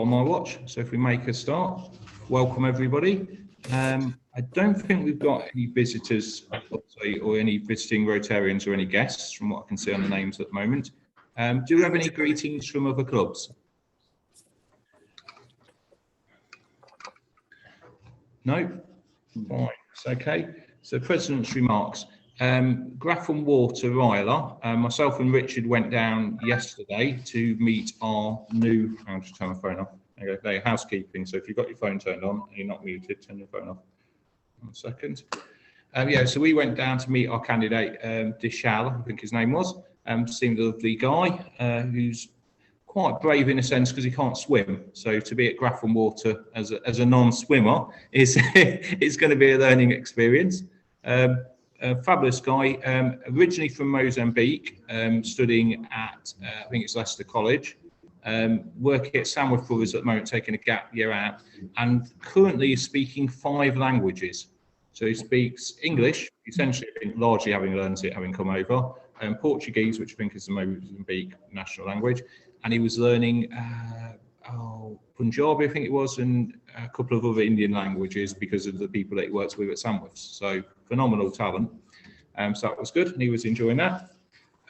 on my watch. So if we make a start, welcome everybody. I don't think we've got any visitors or any visiting Rotarians or any guests from what I can see on the names at the moment. Do we have any greetings from other clubs? No? Fine, it's okay. So President's remarks. Grafham Water, Ryla, myself and Richard went down yesterday to meet our new, I'll just turn my phone off. There, housekeeping. So if you've got your phone turned on and you're not muted, turn your phone off. 1 second. Yeah, so we went down to meet our candidate, Dishal, I think his name was. Seemed a lovely guy who's quite brave in a sense because he can't swim. So to be at Grafham Water as a non-swimmer is it's going to be a learning experience. A fabulous guy, originally from Mozambique, studying at I think it's Leicester College, working at Sandwich Brothers at the moment, taking a gap year out, and currently is speaking 5 languages. So he speaks English, essentially largely having learned it, having come over, Portuguese, which I think is the Mozambique national language, and he was learning Punjabi, I think it was, and a couple of other Indian languages because of the people that he works with at Sandwich. So phenomenal talent. So that was good, and he was enjoying that.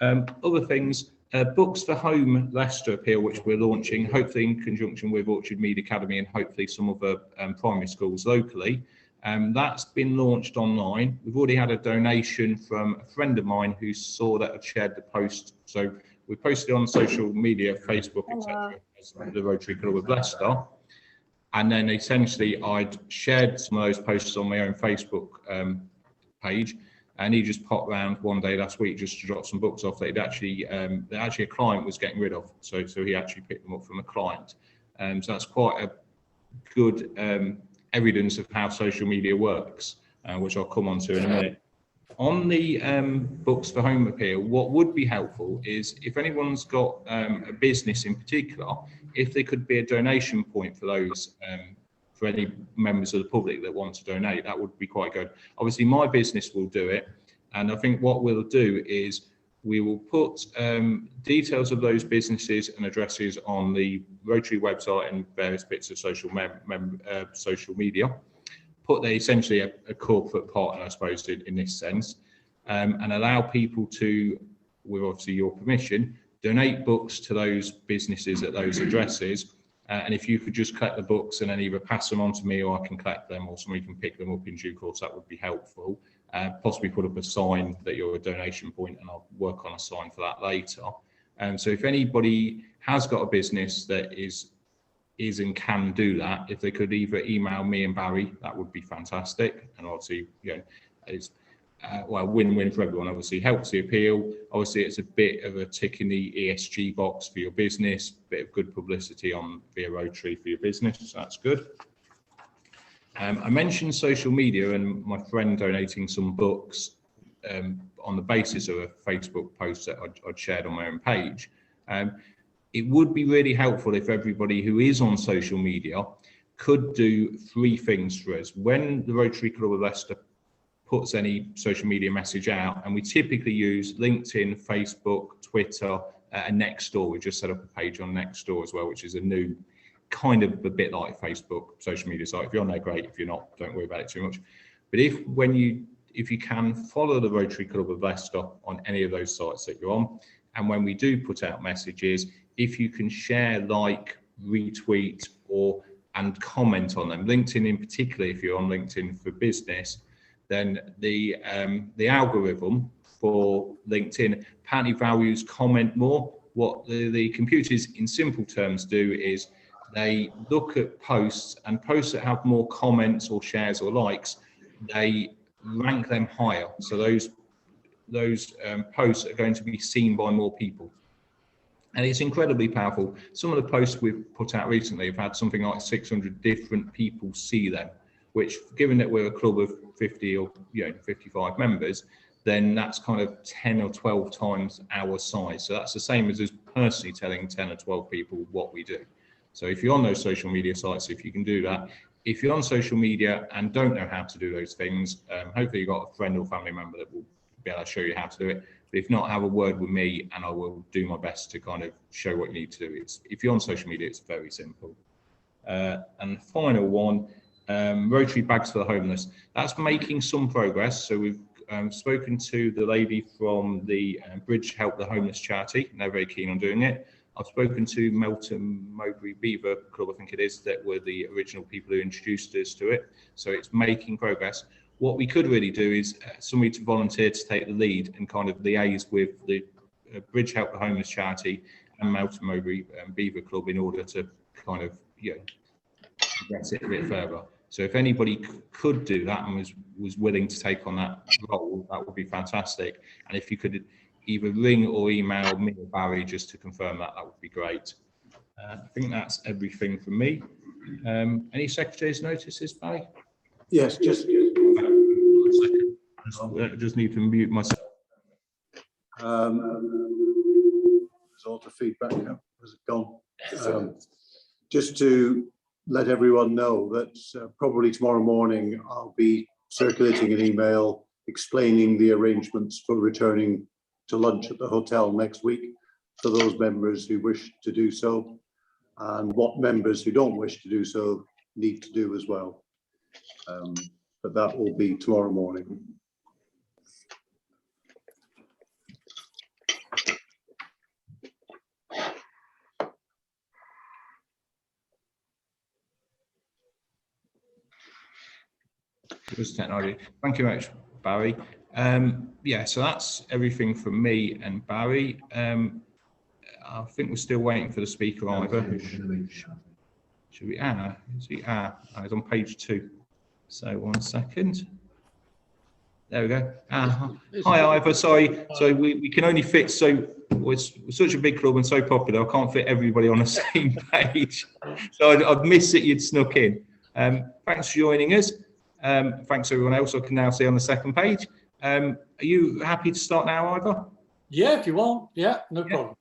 Other things, Books for Home Leicester appeal, which we're launching, hopefully in conjunction with Orchard Mead Academy and hopefully some other primary schools locally. That's been launched online. We've already had a donation from a friend of mine who saw that I'd shared the post. So we posted on social media, Facebook, etc., as the Rotary Club of Leicester. And then essentially I'd shared some of those posts on my own Facebook page. And he just popped round one day last week just to drop some books off that he'd actually a client was getting rid of. So he actually picked them up from a client. So that's quite a good evidence of how social media works, which I'll come on to in a minute. On the Books for Home appeal, what would be helpful is if anyone's got a business in particular, if there could be a donation point for those, for any members of the public that want to donate, that would be quite good. Obviously, my business will do it, and I think what we'll do is we will put details of those businesses and addresses on the Rotary website and various bits of social media. Put there essentially a corporate partner, I suppose, in this sense, and allow people to, with obviously your permission, donate books to those businesses at those addresses. And if you could just collect the books and then either pass them on to me or I can collect them or somebody can pick them up in due course, that would be helpful. Possibly put up a sign that you're a donation point, and I'll work on a sign for that later. So if anybody has got a business that is and can do that, if they could either email me and Barry, that would be fantastic. And obviously, it's win-win for everyone. Obviously helps the appeal. Obviously it's a bit of a tick in the ESG box for your business, bit of good publicity on via Rotary for your business, so that's good. I mentioned social media and my friend donating some books on the basis of a Facebook post that I'd shared on my own page. It would be really helpful if everybody who is on social media could do 3 things for us. When the Rotary Club of Leicester puts any social media message out, and we typically use LinkedIn, Facebook, Twitter, and Nextdoor. We just set up a page on Nextdoor as well, which is a new kind of a bit like Facebook social media site. If you're on there, great. If you're not, don't worry about it too much. But if you can follow the Rotary Club of Leicester on any of those sites that you're on, and when we do put out messages, if you can share, like, retweet, and comment on them, LinkedIn in particular, if you're on LinkedIn for business, then the algorithm for LinkedIn apparently values comment more. What the computers in simple terms do is they look at posts, and posts that have more comments or shares or likes, they rank them higher. So those posts are going to be seen by more people. And it's incredibly powerful. Some of the posts we've put out recently have had something like 600 different people see them, which, given that we're a club of 50 or 55 members, then that's kind of 10 or 12 times our size. So that's the same as us personally telling 10 or 12 people what we do. So if you're on those social media sites, if you can do that, if you're on social media and don't know how to do those things, hopefully you've got a friend or family member that will be able to show you how to do it. But if not, have a word with me and I will do my best to kind of show what you need to do. If you're on social media, it's very simple. And the final one, Rotary bags for the homeless. That's making some progress. So we've spoken to the lady from the Bridge Help the Homeless charity, and they're very keen on doing it. I've spoken to Melton Mowbray Beaver Club, I think it is, that were the original people who introduced us to it. So it's making progress. What we could really do is somebody to volunteer to take the lead and kind of liaise with the Bridge Help the Homeless charity and Melton Mowbray Beaver Club in order to kind of, progress it a bit further. So if anybody could do that and was willing to take on that role, that would be fantastic. And if you could either ring or email me or Barry just to confirm that, that would be great. I think that's everything from me. Any secretary's notices, Barry? Yes, just need to mute myself. Result of feedback now has gone. Just to let everyone know that probably tomorrow morning I'll be circulating an email explaining the arrangements for returning to lunch at the hotel next week for those members who wish to do so, and what members who don't wish to do so need to do as well. But that will be tomorrow morning. Technology. Thank you very much, Barry. Yeah, so that's everything from me and Barry. I think we're still waiting for the speaker, Ivor. Should we? It's on page 2. So 1 second. There we go. Hi, Ivor. Sorry. So we can only fit. So we're such a big club and so popular. I can't fit everybody on the same page. So I'd missed that you'd snuck in. Thanks for joining us. Thanks everyone else. I can now see on the second page. Are you happy to start now, Ivor? Yeah, if you want. Yeah, no problem.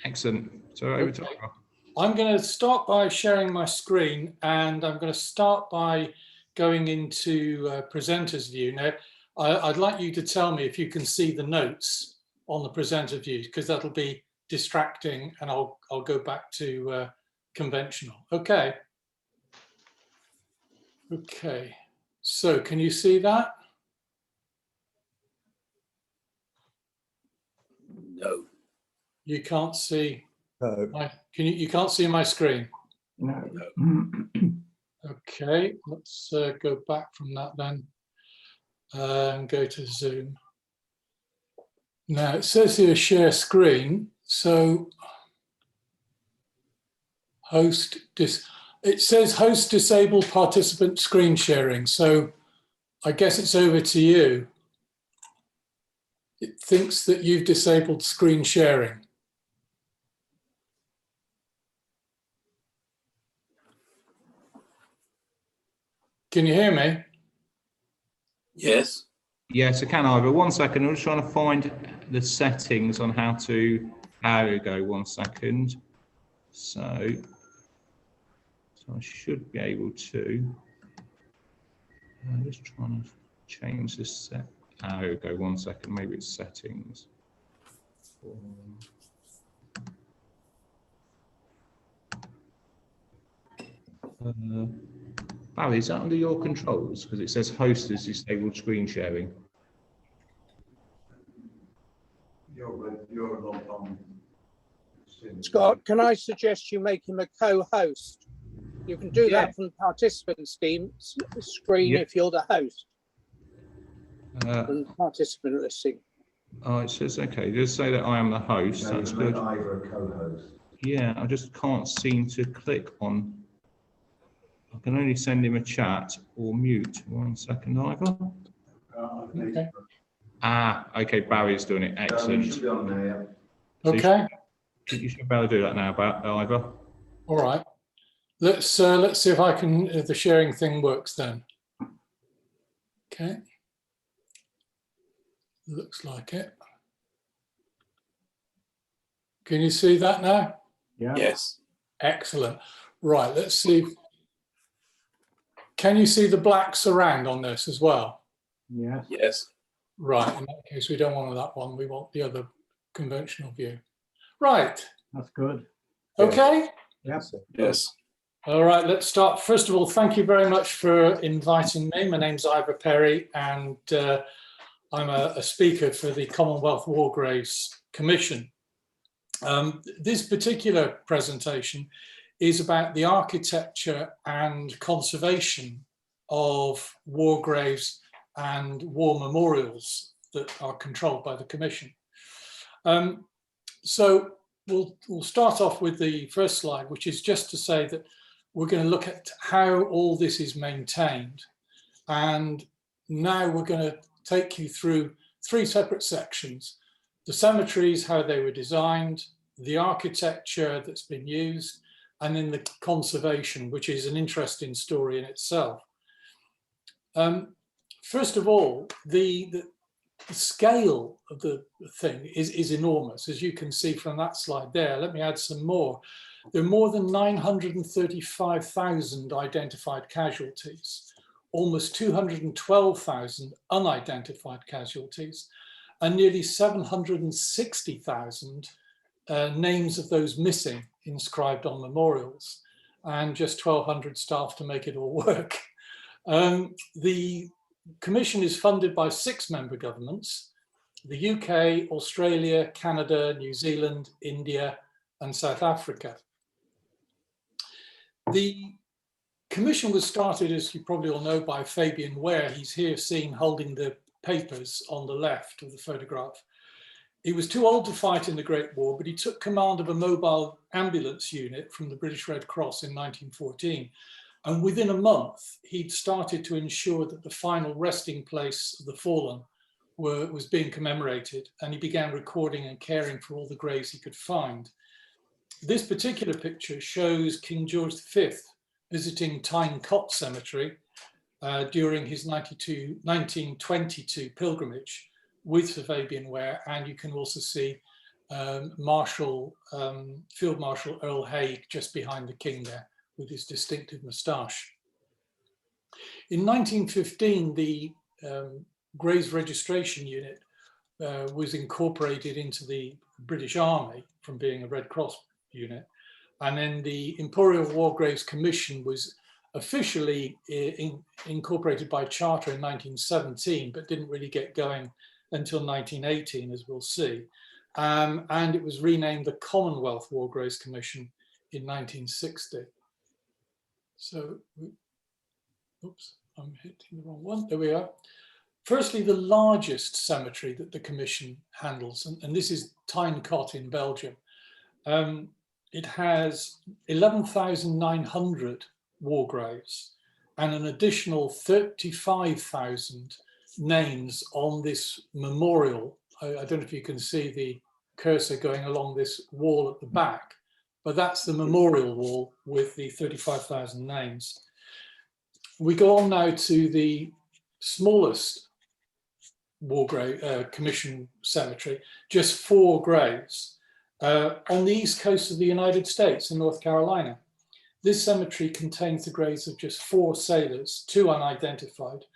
Excellent. So over to Ivor. I'm going to start by sharing my screen, and I'm going to start by going into presenter's view. Now, I'd like you to tell me if you can see the notes on the presenter view, because that'll be distracting, and I'll go back to conventional. Okay. Okay. So can you see that? No. You can't see. No. You can't see my screen? No. Okay, let's go back from that then and go to Zoom. Now it says here share screen. So it says host disabled participant screen sharing. So I guess it's over to you. It thinks that you've disabled screen sharing. Can you hear me? Yes. Yes, I can, Ivor. 1 second. I'm just trying to find the settings on how to. There we go. 1 second. So I should be able to. I'm just trying to change this set. There we go. 1 second. Maybe it's settings. Barry, is that under your controls? Because it says host is disabled screen sharing. You're not on. Scott, can I suggest you make him a co-host? You can do that from the participant screen if you're the host. From participant listing. Oh, it says, okay, just say that I am the host. No, that's good. Ivor co-host. Yeah, I just can't seem to click on. I can only send him a chat or mute. 1 second, Ivor. Okay. Okay, Barry's doing it. Excellent. You should be on there. So Okay. you should be able to do that now, Ivor. All right. Let's see if I can. If the sharing thing works then. Okay. Looks like it. Can you see that now? Yeah. Yes. Excellent. Right. Let's see. Can you see the black surround on this as well? Yes. Yes. Right. In that case, we don't want that one. We want the other conventional view. Right. That's good. Okay. Yes. Yes. All right, let's start. First of all, thank you very much for inviting me. My name's Ivor Perry, and I'm a speaker for the Commonwealth War Graves Commission. This particular presentation is about the architecture and conservation of war graves and war memorials that are controlled by the Commission. So we'll start off with the first slide, which is just to say that we're going to look at how all this is maintained. And now we're going to take you through three separate sections: the cemeteries, how they were designed, the architecture that's been used, and then the conservation, which is an interesting story in itself. First of all, the scale of the thing is enormous, as you can see from that slide there. Let me add some more. There are more than 935,000 identified casualties, almost 212,000 unidentified casualties, and nearly 760,000 names of those missing inscribed on memorials, and just 1,200 staff to make it all work. The Commission is funded by 6 member governments: the UK, Australia, Canada, New Zealand, India, and South Africa. The Commission was started, as you probably all know, by Fabian Ware. He's here seen holding the papers on the left of the photograph. He was too old to fight in the Great War, but he took command of a mobile ambulance unit from the British Red Cross in 1914. And within a month, he'd started to ensure that the final resting place of the fallen was being commemorated, and he began recording and caring for all the graves he could find. This particular picture shows King George V visiting Tyne Cot Cemetery during his 1922 pilgrimage with Sir Fabian Ware, and you can also see Field Marshal Earl Haig just behind the King there with his distinctive moustache. In 1915, the Graves Registration Unit was incorporated into the British Army from being a Red Cross unit, and then the Imperial War Graves Commission was officially incorporated by charter in 1917, but didn't really get going until 1918, as we'll see. And it was renamed the Commonwealth War Graves Commission in 1960. So, oops, I'm hitting the wrong one. There we are. Firstly, the largest cemetery that the Commission handles, and this is Tyne Cot in Belgium. It has 11,900 war graves and an additional 35,000 names on this memorial. I don't know if you can see the cursor going along this wall at the back, but that's the memorial wall with the 35,000 names. We go on now to the smallest war grave commission cemetery, just 4 graves on the east coast of the United States in North Carolina. This cemetery contains the graves of just 4 sailors, 2 unidentified,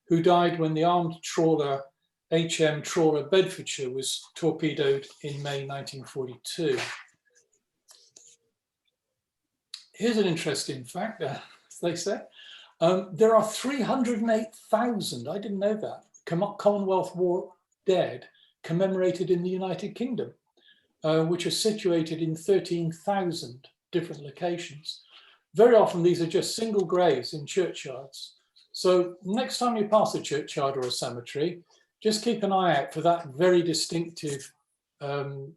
who died when the armed trawler HM Trawler Bedfordshire was torpedoed in May 1942. Here's an interesting fact, as they say. There are 308,000, I didn't know that, Commonwealth War dead commemorated in the United Kingdom, which are situated in 13,000 different locations. Very often these are just single graves in churchyards. So next time you pass a churchyard or a cemetery, just keep an eye out for that very distinctive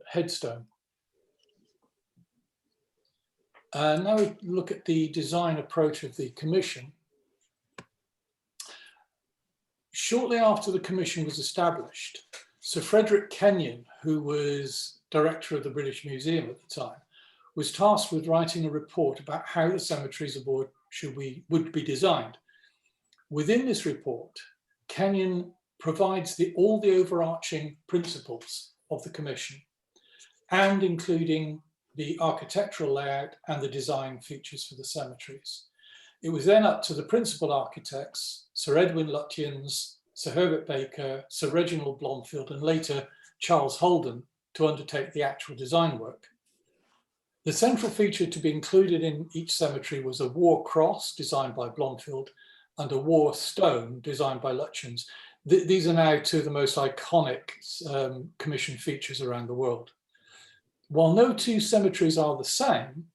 headstone. Now we look at the design approach of the Commission. Shortly after the Commission was established, Sir Frederick Kenyon, who was director of the British Museum at the time, was tasked with writing a report about how the cemeteries aboard would be designed. Within this report, Kenyon provides all the overarching principles of the Commission, and including the architectural layout and the design features for the cemeteries. It was then up to the principal architects, Sir Edwin Lutyens, Sir Herbert Baker, Sir Reginald Blomfield, and later Charles Holden, to undertake the actual design work. The central feature to be included in each cemetery was a war cross designed by Blomfield and a war stone designed by Lutyens. These are now two of the most iconic commission features around the world. While no two cemeteries are the same,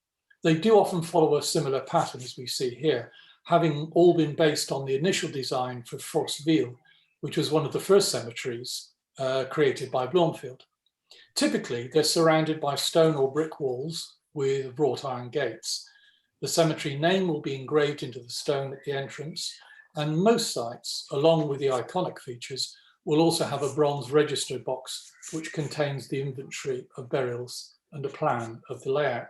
they do often follow a similar pattern as we see here, having all been based on the initial design for Frostville, which was one of the first cemeteries created by Blomfield. Typically, they're surrounded by stone or brick walls with wrought iron gates. The cemetery name will be engraved into the stone at the entrance, and most sites, along with the iconic features, will also have a bronze register box which contains the inventory of burials and a plan of the layout.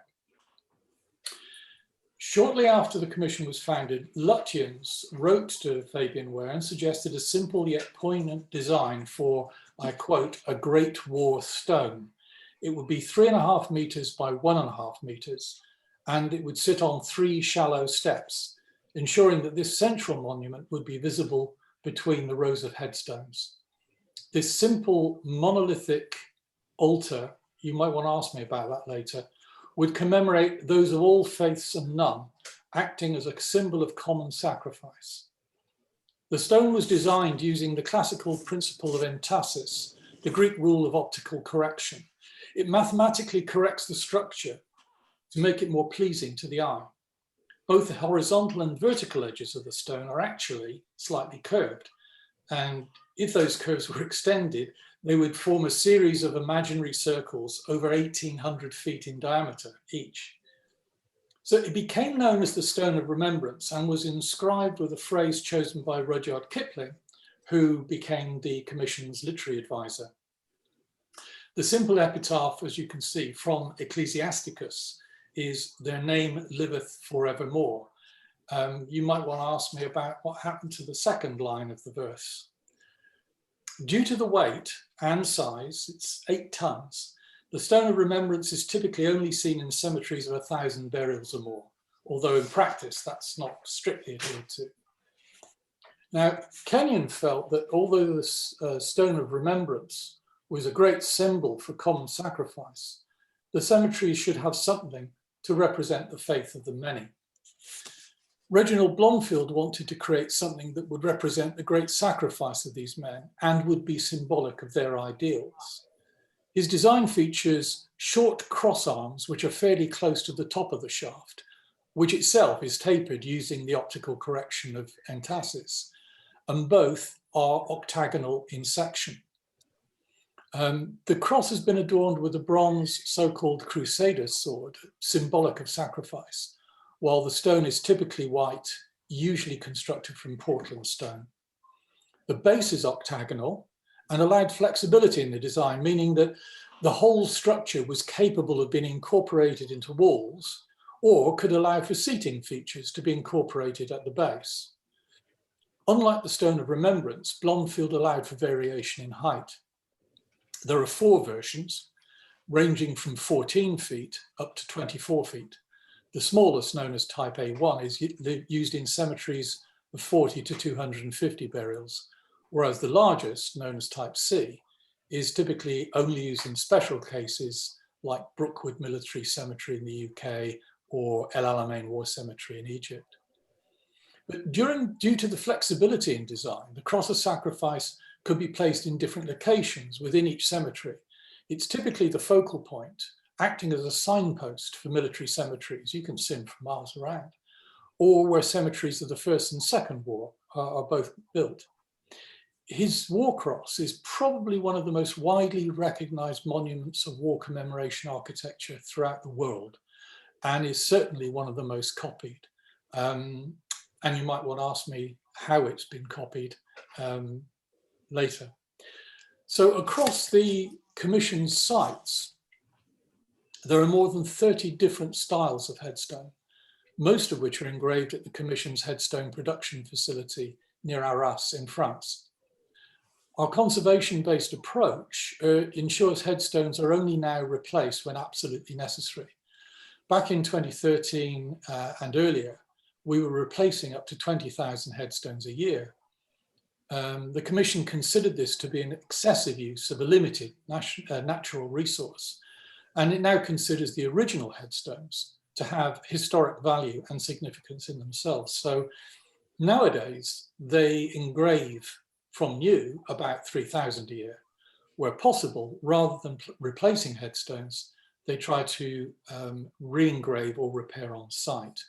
Shortly after the commission was founded, Lutyens wrote to Fabian Ware and suggested a simple yet poignant design for, I quote, a great war stone. It would be 3.5 meters by 1.5 meters, and it would sit on 3 shallow steps, ensuring that this central monument would be visible between the rows of headstones. This simple monolithic altar, you might want to ask me about that later, would commemorate those of all faiths and none, acting as a symbol of common sacrifice. The stone was designed using the classical principle of entasis, the Greek rule of optical correction. It mathematically corrects the structure to make it more pleasing to the eye. Both the horizontal and vertical edges of the stone are actually slightly curved, and if those curves were extended, they would form a series of imaginary circles over 1,800 feet in diameter each. So it became known as the Stone of Remembrance and was inscribed with a phrase chosen by Rudyard Kipling, who became the Commission's literary advisor. The simple epitaph, as you can see, from Ecclesiasticus is "Their name liveth forevermore." You might want to ask me about what happened to the second line of the verse. Due to the weight and size, it's 8 tons, the Stone of Remembrance is typically only seen in cemeteries of 1,000 burials or more, although in practice that's not strictly adhered to. Now, Kenyon felt that although the Stone of Remembrance was a great symbol for common sacrifice, the cemeteries should have something to represent the faith of the many. Reginald Blomfield wanted to create something that would represent the great sacrifice of these men and would be symbolic of their ideals. His design features short cross arms, which are fairly close to the top of the shaft, which itself is tapered using the optical correction of entasis, and both are octagonal in section. The cross has been adorned with a bronze so-called Crusader's sword, symbolic of sacrifice, while the stone is typically white, usually constructed from Portland stone. The base is octagonal and allowed flexibility in the design, meaning that the whole structure was capable of being incorporated into walls or could allow for seating features to be incorporated at the base. Unlike the Stone of Remembrance, Blomfield allowed for variation in height. There are 4 versions, ranging from 14 feet up to 24 feet. The smallest, known as Type A1, is used in cemeteries of 40 to 250 burials, whereas the largest, known as Type C, is typically only used in special cases like Brookwood Military Cemetery in the UK or El Alamein War Cemetery in Egypt. But due to the flexibility in design, the cross of sacrifice could be placed in different locations within each cemetery. It's typically the focal point, acting as a signpost for military cemeteries. You can see them for miles around, or where cemeteries of the First and Second War are both built. His war cross is probably one of the most widely recognized monuments of war commemoration architecture throughout the world, and is certainly one of the most copied. And you might want to ask me how it's been copied later. So across the Commission's sites, there are more than 30 different styles of headstone, most of which are engraved at the Commission's headstone production facility near Arras in France. Our conservation-based approach ensures headstones are only now replaced when absolutely necessary. Back in 2013 and earlier, we were replacing up to 20,000 headstones a year. The Commission considered this to be an excessive use of a limited natural resource, And it now considers the original headstones to have historic value and significance in themselves. So nowadays, they engrave from new about 3,000 a year. Where possible, rather than replacing headstones, they try to re-engrave or repair on site.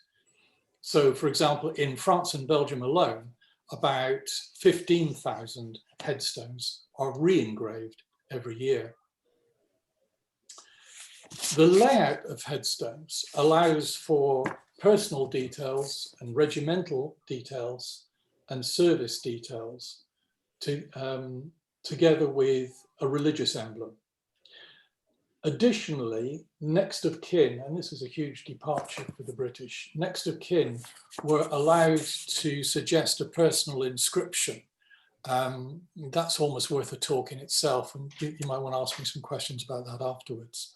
So, for example, in France and Belgium alone, about 15,000 headstones are re-engraved every year. The layout of headstones allows for personal details and regimental details and service details together with a religious emblem. Additionally, next of kin, and this is a huge departure for the British, next of kin were allowed to suggest a personal inscription. That's almost worth a talk in itself, and you might want to ask me some questions about that afterwards.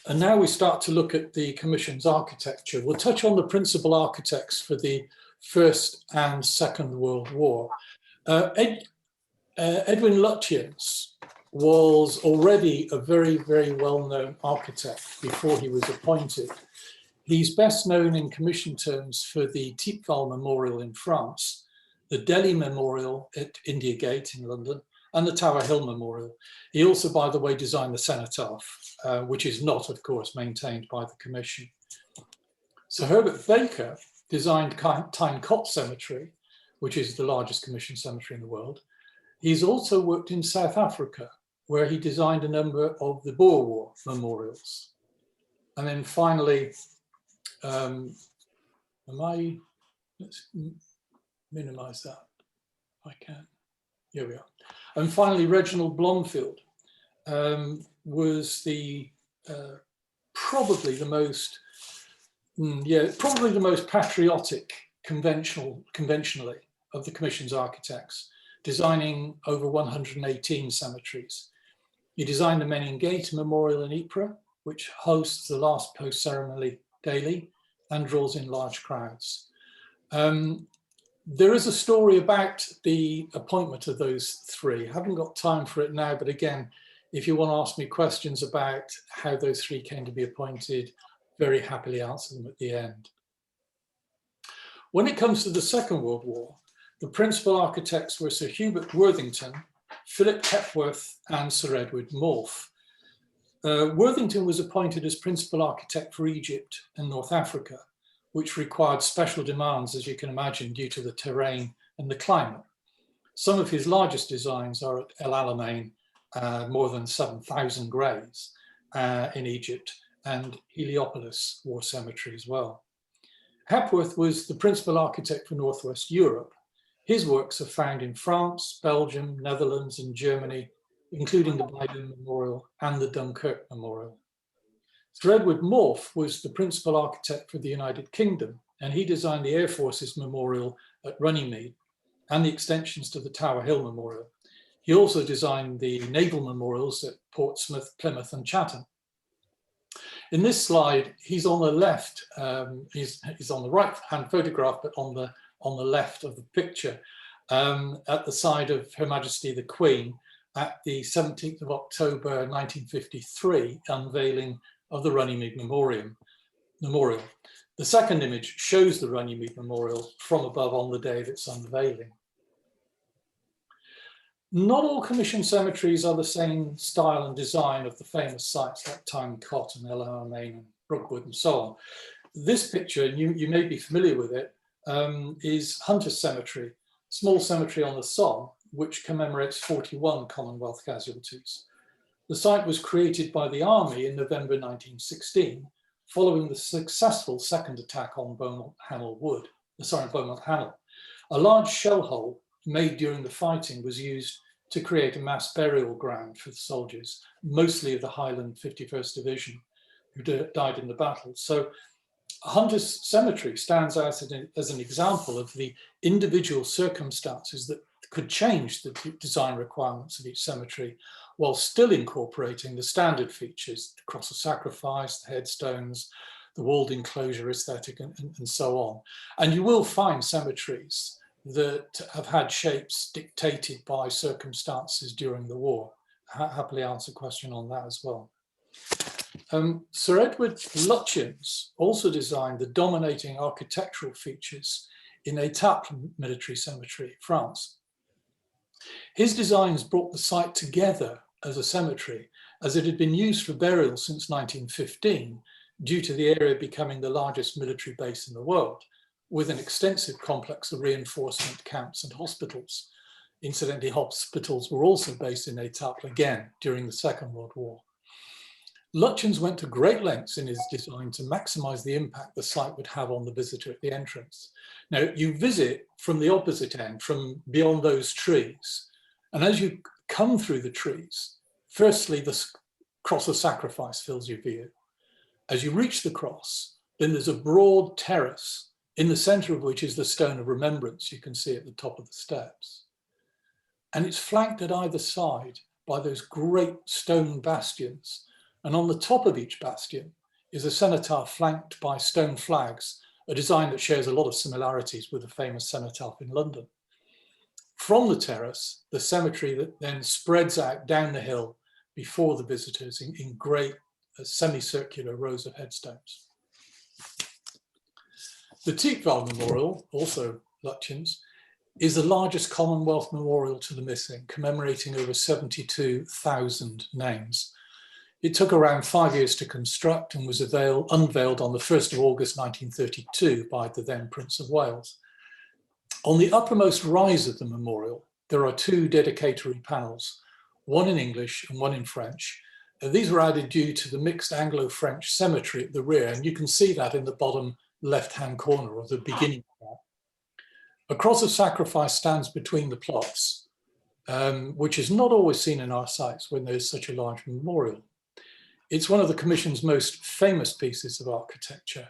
And now we start to look at the Commission's architecture. We'll touch on the principal architects for the First and Second World War. Edwin Lutyens was already a very, very well-known architect before he was appointed. He's best known in commission terms for the Thiepval Memorial in France, the Delhi Memorial at India Gate in London, and the Tower Hill Memorial. He also, by the way, designed the Cenotaph, which is not, of course, maintained by the Commission. Sir Herbert Baker designed Tyne Cot Cemetery, which is the largest commission cemetery in the world. He's also worked in South Africa, where he designed a number of the Boer War memorials. And then finally, let's minimize that if I can. Here we are. And finally, Reginald Blomfield was the probably the most patriotic conventionally of the Commission's architects, designing over 118 cemeteries. He designed the Menin Gate Memorial in Ypres, which hosts the last post-ceremony daily and draws in large crowds. There is a story about the appointment of those three. I haven't got time for it now, but again, if you want to ask me questions about how those three came to be appointed, very happily answer them at the end. When it comes to the Second World War, the principal architects were Sir Hubert Worthington, Philip Hepworth, and Sir Edward Morph. Worthington was appointed as principal architect for Egypt and North Africa, which required special demands, as you can imagine, due to the terrain and the climate. Some of his largest designs are at El Alamein, more than 7,000 graves in Egypt, and Heliopolis War Cemetery as well. Hepworth was the principal architect for Northwest Europe. His works are found in France, Belgium, Netherlands, and Germany, including the Blyden Memorial and the Dunkirk Memorial. Sir Edward Morph was the principal architect for the United Kingdom, and he designed the Air Forces Memorial at Runnymede and the extensions to the Tower Hill Memorial. He also designed the naval memorials at Portsmouth, Plymouth, and Chatham. In this slide, he's on the left, he's on the right-hand photograph, but on the left of the picture, at the side of Her Majesty the Queen at the 17th of October 1953 unveiling of the Runnymede Memorial. The second image shows the Runnymede Memorial from above on the day of its unveiling. Not all commission cemeteries are the same style and design of the famous sites like Tyne Cot and El Alamein and Brookwood and so on. This picture, and you may be familiar with it, is Hunter's Cemetery, small cemetery on the Somme, which commemorates 41 Commonwealth casualties. The site was created by the Army in November 1916, following the successful second attack on Beaumont Hamel. A large shell hole made during the fighting was used to create a mass burial ground for the soldiers, mostly of the Highland 51st Division, who died in the battle. So Hunter's Cemetery stands out as an example of the individual circumstances that could change the design requirements of each cemetery, while still incorporating the standard features, the cross of sacrifice, the headstones, the walled enclosure aesthetic, and so on. And you will find cemeteries that have had shapes dictated by circumstances during the war, happily answer a question on that as well. Sir Edward Lutyens also designed the dominating architectural features in Étaples military cemetery, France. His designs brought the site together as a cemetery, as it had been used for burial since 1915, due to the area becoming the largest military base in the world, with an extensive complex of reinforcement camps and hospitals. Incidentally, hospitals were also based in Étaples again during the Second World War. Lutyens went to great lengths in his design to maximize the impact the site would have on the visitor at the entrance. Now, you visit from the opposite end, from beyond those trees, and as you come through the trees, firstly, the cross of sacrifice fills your view. As you reach the cross, then there's a broad terrace, in the center of which is the stone of remembrance you can see at the top of the steps. And it's flanked at either side by those great stone bastions. And on the top of each bastion is a cenotaph flanked by stone flags, a design that shares a lot of similarities with the famous cenotaph in London. From the terrace, the cemetery that then spreads out down the hill before the visitors in great semicircular rows of headstones. The Tietval Memorial, also Lutyens, is the largest Commonwealth memorial to the missing, commemorating over 72,000 names. It took around 5 years to construct and was unveiled on the 1st of August 1932 by the then Prince of Wales. On the uppermost rise of the memorial, there are two dedicatory panels, one in English and one in French. These were added due to the mixed Anglo-French cemetery at the rear, and you can see that in the bottom left-hand corner, or the beginning of that. A cross of sacrifice stands between the plots, which is not always seen in our sites when there's such a large memorial. It's one of the Commission's most famous pieces of architecture,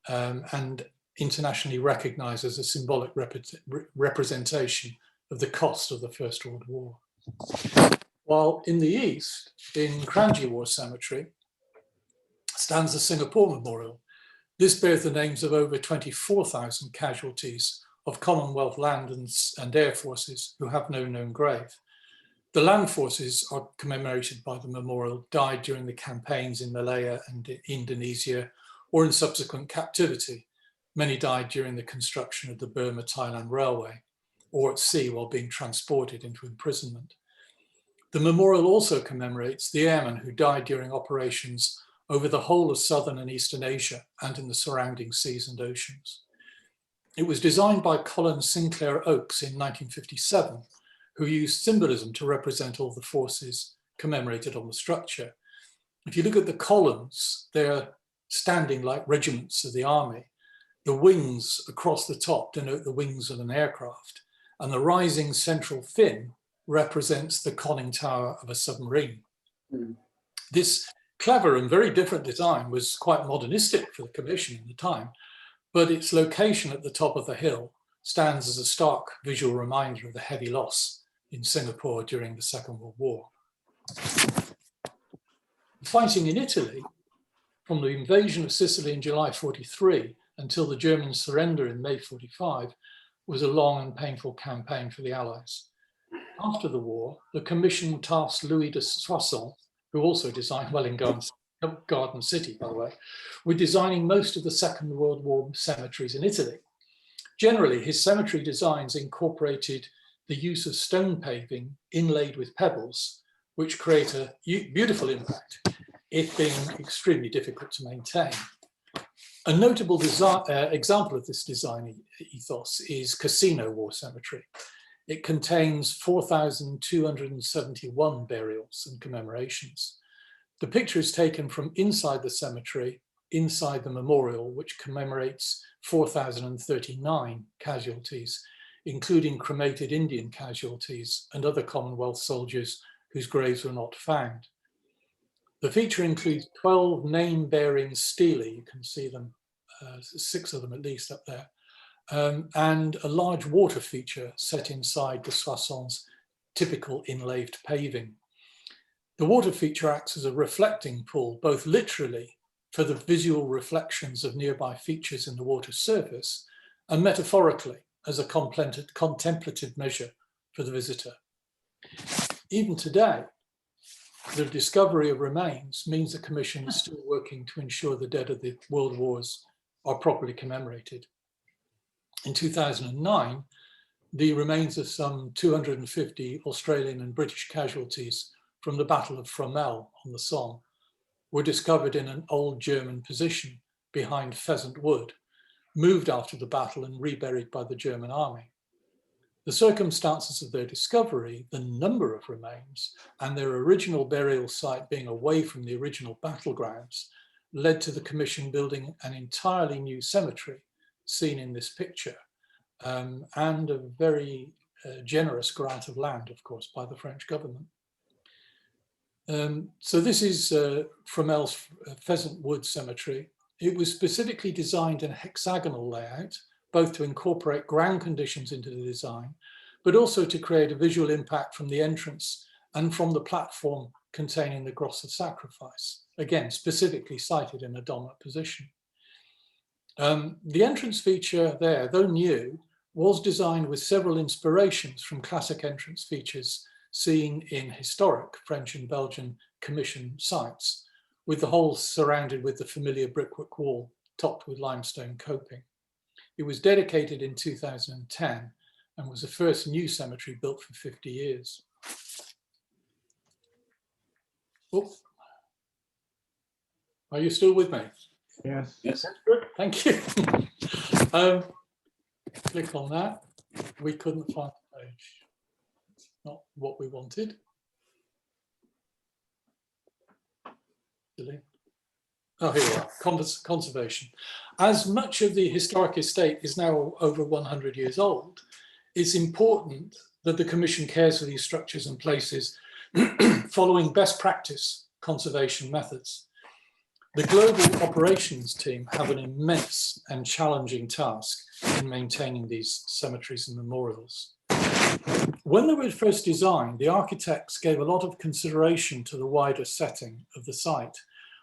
and internationally recognized as a symbolic representation of the cost of the First World War. While in the east, in Kranji War Cemetery, stands the Singapore Memorial. This bears the names of over 24,000 casualties of Commonwealth land and air forces who have no known grave. The land forces are commemorated by the memorial died during the campaigns in Malaya and Indonesia, or in subsequent captivity. Many died during the construction of the Burma-Thailand Railway, or at sea while being transported into imprisonment. The memorial also commemorates the airmen who died during operations over the whole of southern and eastern Asia and in the surrounding seas and oceans. It was designed by Colin Sinclair Oakes in 1957, who used symbolism to represent all the forces commemorated on the structure. If you look at the columns, they're standing like regiments of the army. The wings across the top denote the wings of an aircraft, and the rising central fin represents the conning tower of a submarine. This clever and very different design was quite modernistic for the Commission at the time, but its location at the top of the hill stands as a stark visual reminder of the heavy loss in Singapore during the Second World War. Fighting in Italy, from the invasion of Sicily in July 43 until the German surrender in May 45, was a long and painful campaign for the Allies. After the war, the Commission tasked Louis de Soissons, who also designed Wellingham Garden City, by the way, with designing most of the Second World War cemeteries in Italy. Generally, his cemetery designs incorporated the use of stone paving inlaid with pebbles, which create a beautiful impact, it being extremely difficult to maintain. A notable example of this design ethos is Casino War Cemetery. It contains 4,271 burials and commemorations. The picture is taken from inside the cemetery, inside the memorial, which commemorates 4,039 casualties, including cremated Indian casualties and other Commonwealth soldiers whose graves were not found. The feature includes 12 name-bearing stelae, you can see them, 6 of them at least up there, and a large water feature set inside the Soissons' typical inlaid paving. The water feature acts as a reflecting pool, both literally for the visual reflections of nearby features in the water surface, and metaphorically as a contemplative measure for the visitor. Even today, the discovery of remains means the Commission is still working to ensure the dead of the World Wars are properly commemorated. In 2009, the remains of some 250 Australian and British casualties from the Battle of Fromelles on the Somme were discovered in an old German position behind Pheasant Wood, moved after the battle and reburied by the German army. The circumstances of their discovery, the number of remains, and their original burial site being away from the original battlegrounds led to the Commission building an entirely new cemetery seen in this picture, and a very generous grant of land, of course, by the French government. So this is Fromelles Pheasant Wood Cemetery. It was specifically designed in a hexagonal layout, both to incorporate ground conditions into the design, but also to create a visual impact from the entrance and from the platform containing the Cross of Sacrifice, again, specifically sited in a dominant position. The entrance feature there, though new, was designed with several inspirations from classic entrance features seen in historic French and Belgian Commission sites, with the whole surrounded with the familiar brickwork wall topped with limestone coping. It was dedicated in 2010 and was the first new cemetery built for 50 years. Oh. Are you still with me? Yes. Yes. Good, thank you. Click on that. We couldn't find the page. Not what we wanted. Delete. Oh, here we are, conservation. As much of the historic estate is now over 100 years old, it's important that the Commission cares for these structures and places following best practice conservation methods. The global operations team have an immense and challenging task in maintaining these cemeteries and memorials. When they were first designed, the architects gave a lot of consideration to the wider setting of the site.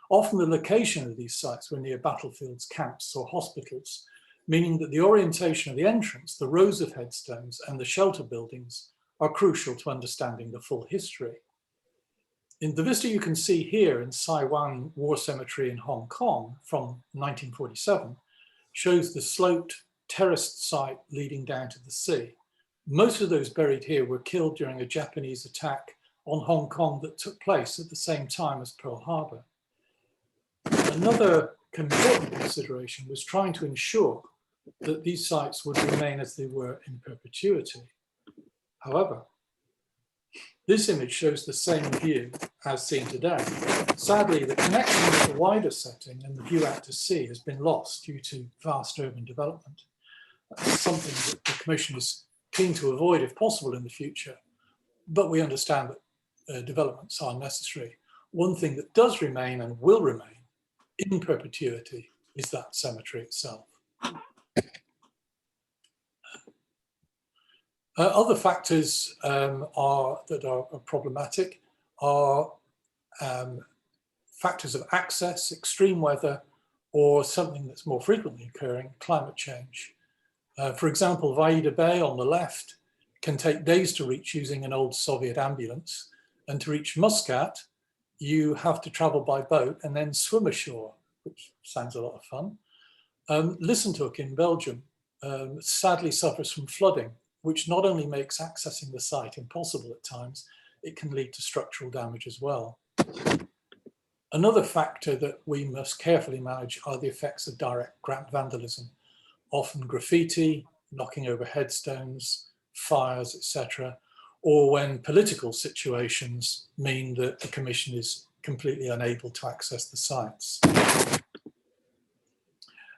Often the location of these sites were near battlefields, camps, or hospitals, meaning that the orientation of the entrance, the rows of headstones, and the shelter buildings are crucial to understanding the full history. In the vista you can see here in Sai Wan War Cemetery in Hong Kong from 1947 shows the sloped terraced site leading down to the sea. Most of those buried here were killed during a Japanese attack on Hong Kong that took place at the same time as Pearl Harbor. Another important consideration was trying to ensure that these sites would remain as they were in perpetuity. However, this image shows the same view as seen today. Sadly, the connection with the wider setting and the view out to sea has been lost due to vast urban development. That's something that the Commission is keen to avoid if possible in the future, but we understand that developments are necessary. One thing that does remain and will remain in perpetuity is that cemetery itself. Other factors that are problematic are factors of access, extreme weather, or something that's more frequently occurring, climate change. For example, Vaida Bay on the left can take days to reach using an old Soviet ambulance, and to reach Muscat, you have to travel by boat and then swim ashore, which sounds a lot of fun. Lissentook in Belgium sadly suffers from flooding, which not only makes accessing the site impossible at times, it can lead to structural damage as well. Another factor that we must carefully manage are the effects of direct vandalism, often graffiti, knocking over headstones, fires, etc., or when political situations mean that the Commission is completely unable to access the sites.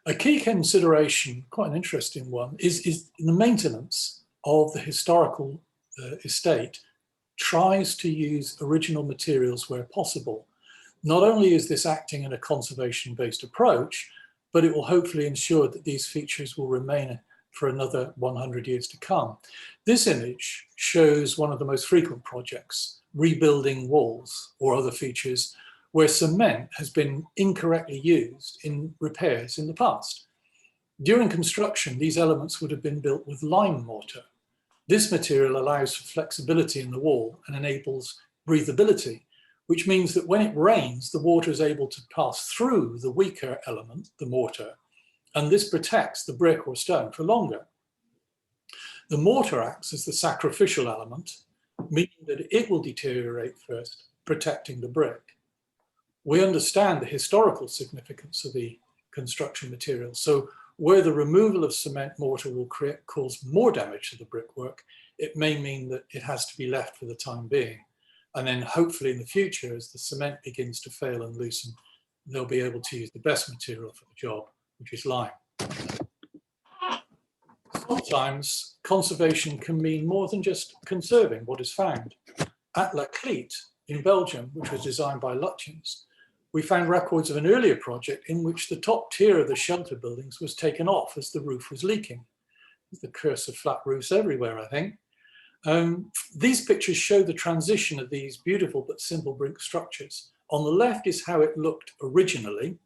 A key consideration, quite an interesting one, is the maintenance of the historical estate tries to use original materials where possible. Not only is this acting in a conservation-based approach, but it will hopefully ensure that these features will remain for another 100 years to come. This image shows one of the most frequent projects, rebuilding walls or other features where cement has been incorrectly used in repairs in the past. During construction, these elements would have been built with lime mortar. This material allows for flexibility in the wall and enables breathability, which means that when it rains, the water is able to pass through the weaker element, the mortar, and this protects the brick or stone for longer. The mortar acts as the sacrificial element, meaning that it will deteriorate first, protecting the brick. We understand the historical significance of the construction material. So where the removal of cement mortar will cause more damage to the brickwork, it may mean that it has to be left for the time being. And then hopefully in the future, as the cement begins to fail and loosen, they'll be able to use the best material for the job, which is lime. Sometimes conservation can mean more than just conserving what is found. At La Clete in Belgium, which was designed by Lutjens, we found records of an earlier project in which the top tier of the shelter buildings was taken off as the roof was leaking. The curse of flat roofs everywhere, I think. These pictures show the transition of these beautiful but simple brick structures. On the left is how it looked originally.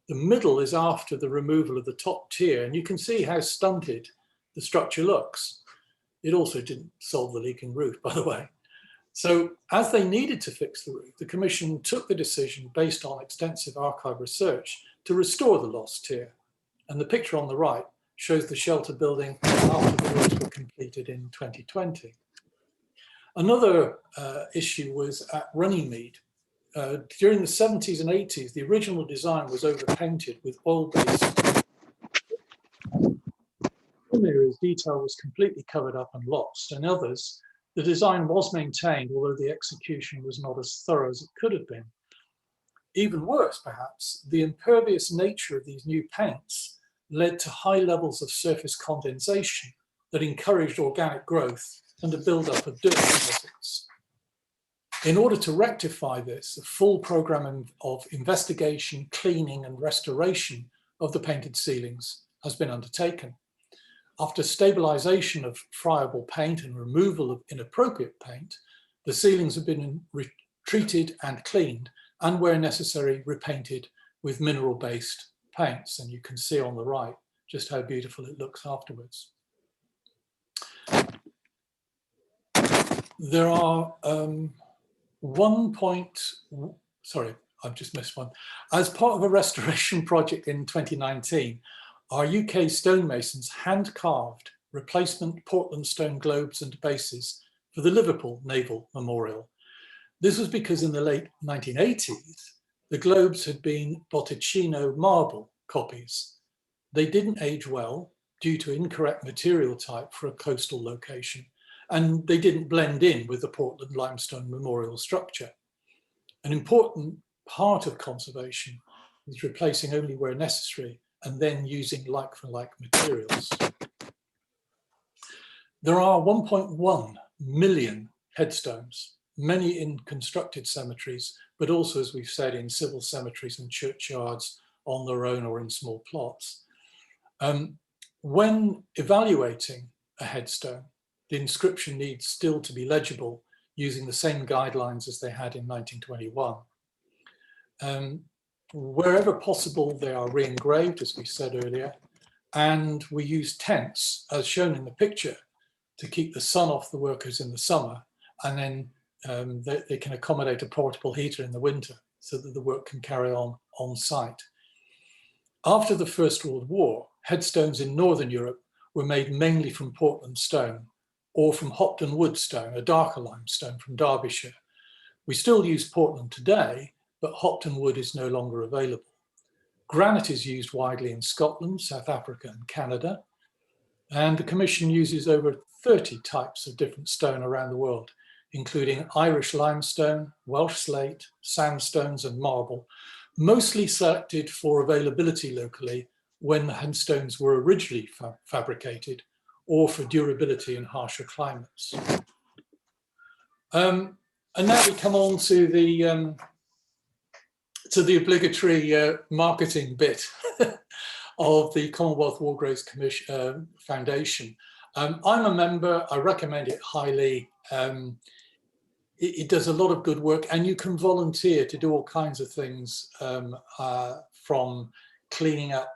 The middle is after the removal of the top tier, and you can see how stunted the structure looks. It also didn't solve the leaking roof, by the way. So as they needed to fix the roof, the Commission took the decision based on extensive archive research to restore the lost tier. And the picture on the right shows the shelter building after the roofs were completed in 2020. Another issue was at Runnymede. During the 70s and 80s, the original design was overpainted with oil-based. Some areas, detail was completely covered up and lost, and others, the design was maintained, although the execution was not as thorough as it could have been. Even worse, perhaps, the impervious nature of these new paints led to high levels of surface condensation that encouraged organic growth and a buildup of dirt deposits. In order to rectify this, a full program of investigation, cleaning and restoration of the painted ceilings has been undertaken. After stabilization of friable paint and removal of inappropriate paint, the ceilings have been treated and cleaned, and where necessary, repainted with mineral-based paints. And you can see on the right just how beautiful it looks afterwards. There are sorry, I've just missed one. As part of a restoration project in 2019, our UK stonemasons hand-carved replacement Portland stone globes and bases for the Liverpool Naval Memorial. This was because in the late 1980s, the globes had been Botticino marble copies. They didn't age well due to incorrect material type for a coastal location, and they didn't blend in with the Portland limestone memorial structure. An important part of conservation is replacing only where necessary and then using like-for-like materials. There are 1.1 million headstones, many in constructed cemeteries, but also, as we've said, in civil cemeteries and churchyards on their own or in small plots. When evaluating a headstone, the inscription needs still to be legible using the same guidelines as they had in 1921. Wherever possible, they are re-engraved, as we said earlier, and we use tents, as shown in the picture, to keep the sun off the workers in the summer, and then they can accommodate a portable heater in the winter so that the work can carry on site. After the First World War, headstones in Northern Europe were made mainly from Portland stone or from Hopton wood stone, a darker limestone from Derbyshire. We still use Portland today, but Hopton wood is no longer available. Granite is used widely in Scotland, South Africa and Canada, and the Commission uses over 30 types of different stone around the world, including Irish limestone, Welsh slate, sandstones and marble, mostly selected for availability locally when the headstones were originally fabricated or for durability in harsher climates. And now we come on to the obligatory marketing bit of the Commonwealth War Graves Commission Foundation. I'm a member, I recommend it highly. It does a lot of good work, and you can volunteer to do all kinds of things, from cleaning up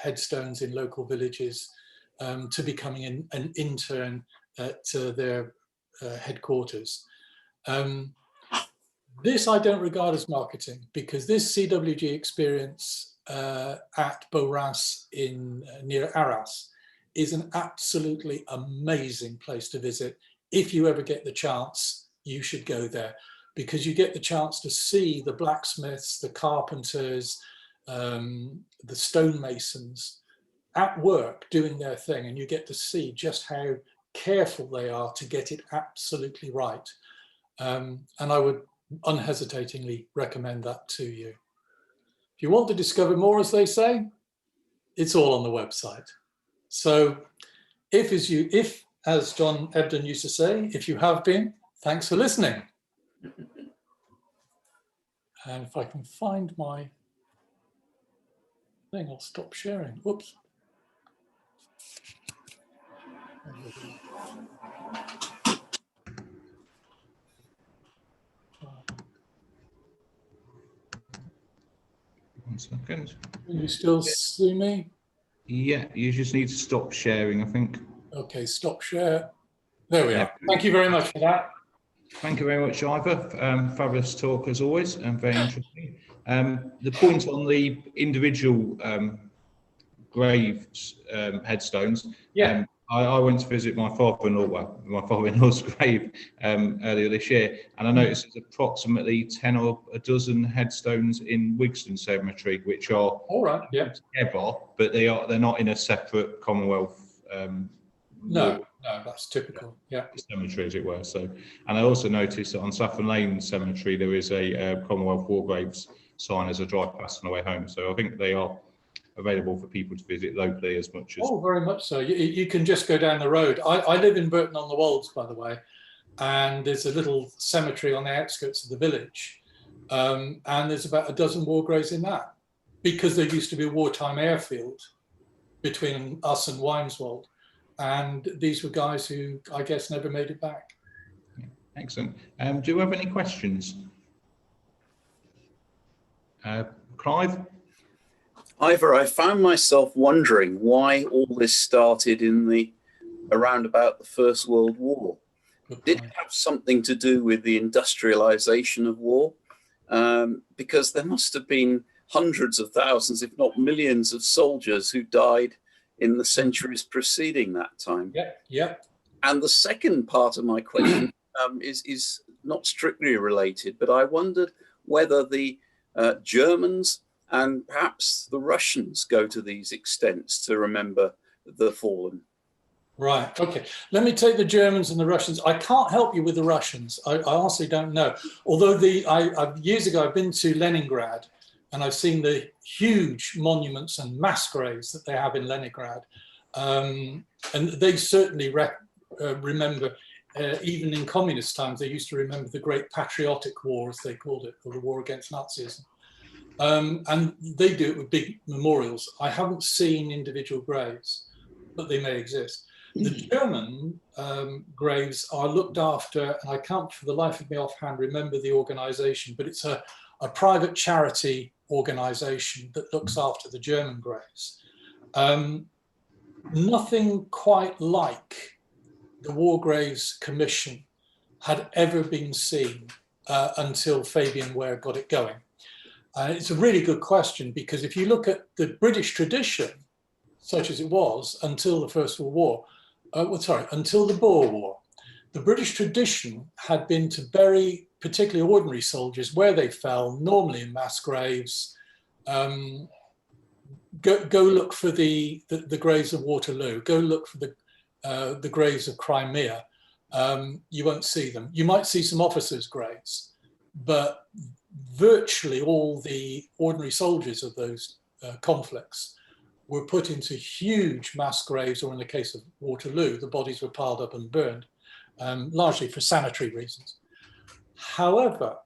headstones in local villages to becoming an intern at their headquarters. This I don't regard as marketing, because this CWG experience at Beauras in near Arras is an absolutely amazing place to visit. If you ever get the chance, you should go there, because you get the chance to see the blacksmiths, the carpenters, the stonemasons at work doing their thing, and you get to see just how careful they are to get it absolutely right. And I would unhesitatingly recommend that to you. If you want to discover more, as they say, it's all on the website. So if, as John Ebden used to say, if you have been, thanks for listening. And if I can find my thing, I'll stop sharing. Whoops. One second. Can you still see me? Yeah, you just need to stop sharing, I think. Okay, stop share. There we are. Thank you very much for that. Thank you very much, Ivor. Fabulous talk as always, and very interesting. The point on the individual graves, headstones. Yeah. I went to visit my father-in-law, well, my father-in-law's grave earlier this year, and I noticed there's approximately 10 or a dozen headstones in Wigston Cemetery, which are All right. Yeah. together, but they're not in a separate Commonwealth. No, that's typical. Yeah. Cemetery, as it were. So, and I also noticed that on Saffron Lane Cemetery there is a Commonwealth War Graves sign as I drive past on the way home. So I think they are available for people to visit locally as much as. Oh, very much so. You can just go down the road. I live in Burton on the Wolds, by the way, and there's a little cemetery on the outskirts of the village, and there's about a dozen war graves in that, because there used to be a wartime airfield between us and Wymeswold, and these were guys who I guess never made it back. Excellent. Do you have any questions? Clive? Ivor, I found myself wondering why all this started in around about the First World War. Did it have something to do with the industrialization of war? Because there must have been hundreds of thousands, if not millions, of soldiers who died in the centuries preceding that time. Yeah, yeah. And the second part of my question is not strictly related, but I wondered whether the Germans and perhaps the Russians go to these extents to remember the fallen. Right, okay. Let me take the Germans and the Russians. I can't help you with the Russians. I honestly don't know. Although years ago, I've been to Leningrad and I've seen the huge monuments and mass graves that they have in Leningrad. And they certainly remember, even in communist times, they used to remember the Great Patriotic War, as they called it, or the war against Nazism. And they do it with big memorials. I haven't seen individual graves, but they may exist. The German graves are looked after, and I can't for the life of me offhand remember the organization, but it's a private charity organization that looks after the German graves. Nothing quite like the War Graves Commission had ever been seen until Fabian Ware got it going. It's a really good question, because if you look at the British tradition, such as it was until the First World War, until the Boer War, the British tradition had been to bury particularly ordinary soldiers where they fell, normally in mass graves. Go look for the graves of Waterloo. Go look for the graves of Crimea. You won't see them. You might see some officers' graves, but virtually all the ordinary soldiers of those conflicts were put into huge mass graves, or in the case of Waterloo, the bodies were piled up and burned, largely for sanitary reasons. However,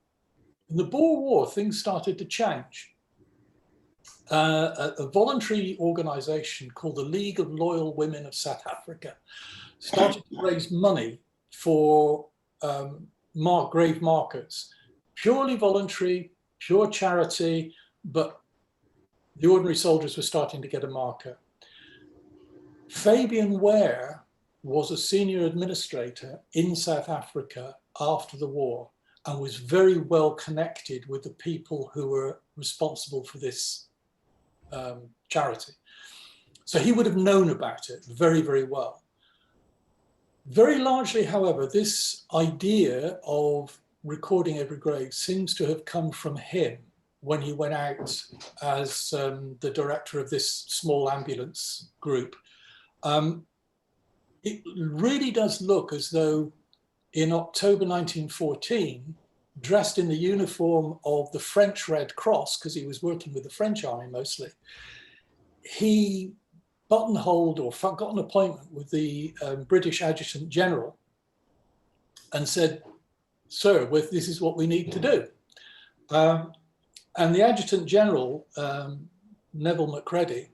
in the Boer War, things started to change. A voluntary organization called the League of Loyal Women of South Africa started to raise money for grave markers. Purely voluntary, pure charity, but the ordinary soldiers were starting to get a marker. Fabian Ware was a senior administrator in South Africa after the war, and was very well connected with the people who were responsible for this charity. So he would have known about it very, very well. Very largely, however, this idea of recording every grave seems to have come from him when he went out as the director of this small ambulance group. It really does look as though in October 1914, dressed in the uniform of the French Red Cross, because he was working with the French army mostly, he buttonholed or got an appointment with the British Adjutant General and said, "Sir, this is what we need to do." And the Adjutant General, Neville Macready,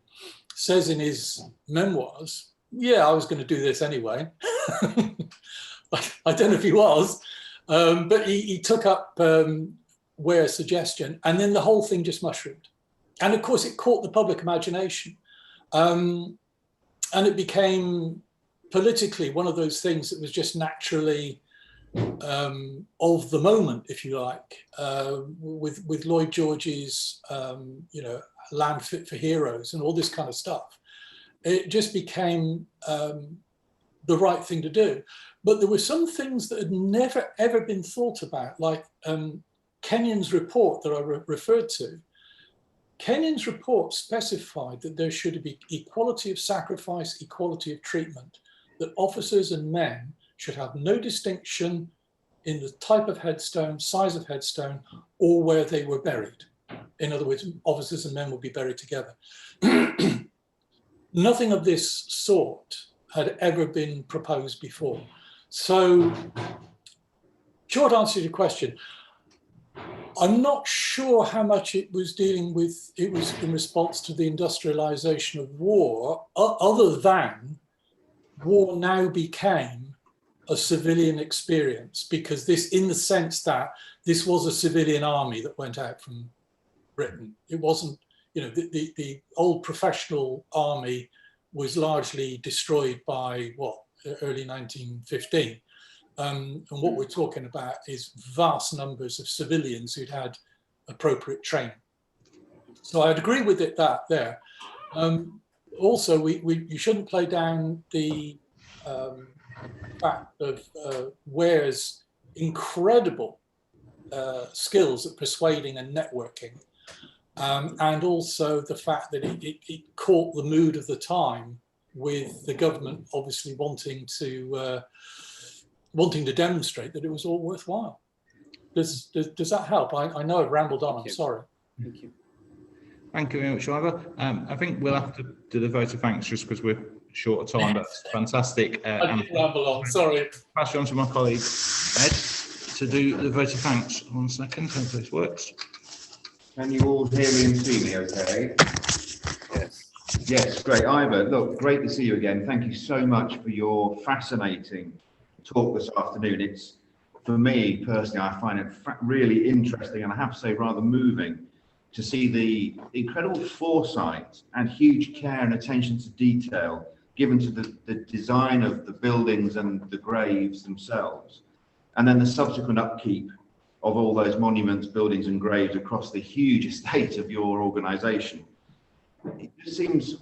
says in his memoirs, "Yeah, I was going to do this anyway." I don't know if he was, but he took up Ware's suggestion, and then the whole thing just mushroomed. And of course, it caught the public imagination. And it became politically one of those things that was just naturally of the moment, if you like, with Lloyd George's, Land Fit for Heroes and all this kind of stuff. It just became the right thing to do. But there were some things that had never, ever been thought about, like Kenyon's report that I referred to. Kenyon's report specified that there should be equality of sacrifice, equality of treatment, that officers and men should have no distinction in the type of headstone, size of headstone, or where they were buried. In other words, officers and men would be buried together. Nothing of this sort had ever been proposed before. So, short answer to your question, I'm not sure how much it was dealing with, it was in response to the industrialization of war, other than war now became a civilian experience, because this, in the sense that this was a civilian army that went out from Britain. It wasn't, the old professional army was largely destroyed by early 1915. And what we're talking about is vast numbers of civilians who'd had appropriate training. So I'd agree with it there. Also, you shouldn't play down the fact of Ware's incredible skills at persuading and networking, and also the fact that it caught the mood of the time, with the government obviously wanting to demonstrate that it was all worthwhile. Does that help? I know I've rambled on. I'm sorry. Thank you. Thank you very much, Ivor. I think we'll have to do the vote of thanks just because we're short of time. That's fantastic. I did ramble on. Sorry. Pass you on to my colleague Ed to do the vote of thanks. 1 second. Hopefully this works. Can you all hear me and see me okay? Yes. Yes, great. Ivor, look, great to see you again. Thank you so much for your fascinating talk this afternoon. It's, for me personally, I find it really interesting, and I have to say rather moving, to see the incredible foresight and huge care and attention to detail given to the design of the buildings and the graves themselves, and then the subsequent upkeep of all those monuments, buildings and graves across the huge estate of your organisation. It just seems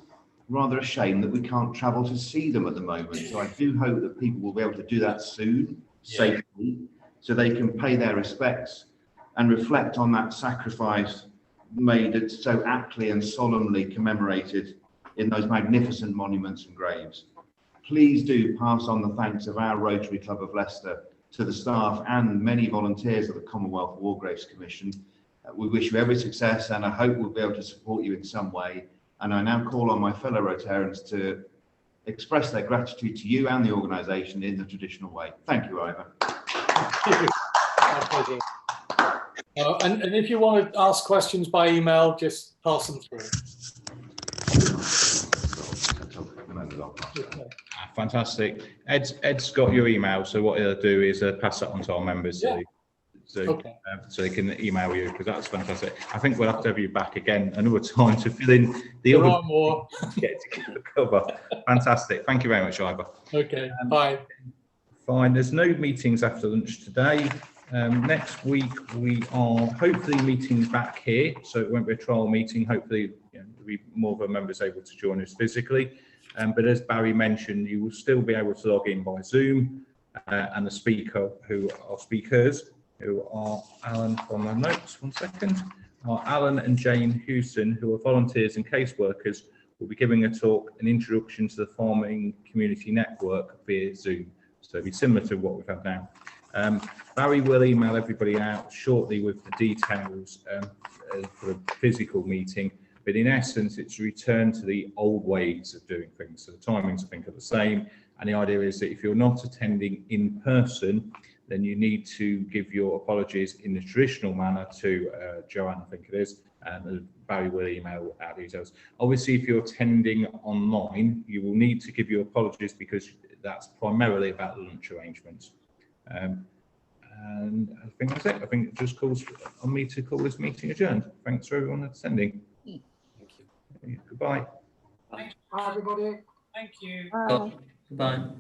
rather a shame that we can't travel to see them at the moment. So I do hope that people will be able to do that soon, safely, so they can pay their respects and reflect on that sacrifice made so aptly and solemnly commemorated in those magnificent monuments and graves. Please do pass on the thanks of our Rotary Club of Leicester to the staff and many volunteers of the Commonwealth War Graves Commission. We wish you every success, and I hope we'll be able to support you in some way. And I now call on my fellow Rotarians to express their gratitude to you and the organisation in the traditional way. Thank you, Ivor. And if you want to ask questions by email, just pass them through. Okay. Fantastic. Ed's got your email, so what he'll do is pass that on to our members, so they can email you, because that's fantastic. I think we'll have to have you back again another time to fill in the other more to cover. Fantastic. Thank you very much, Ivor. Okay. Bye. Fine. There's no meetings after lunch today. Next week we are hopefully meeting back here, so it won't be a trial meeting. Hopefully, there'll be more of our members able to join us physically. But as Barry mentioned, you will still be able to log in by Zoom, and the speakers who are Alan from my notes. 1 second. Are Alan and Jane Houston, who are volunteers and caseworkers, will be giving a talk, an introduction to the farming community network via Zoom. So it'll be similar to what we've had now. Barry will email everybody out shortly with the details for the physical meeting, but in essence, it's a return to the old ways of doing things. So the timings, I think, are the same. And the idea is that if you're not attending in person, then you need to give your apologies in the traditional manner to Joanne, I think it is, and Barry will email out details. Obviously, if you're attending online, you will need to give your apologies because that's primarily about the lunch arrangements. And I think that's it. I think it just calls on me to call this meeting adjourned. Thanks for everyone attending. Thank you. Goodbye. Bye. Bye, everybody. Thank you. Bye. Goodbye.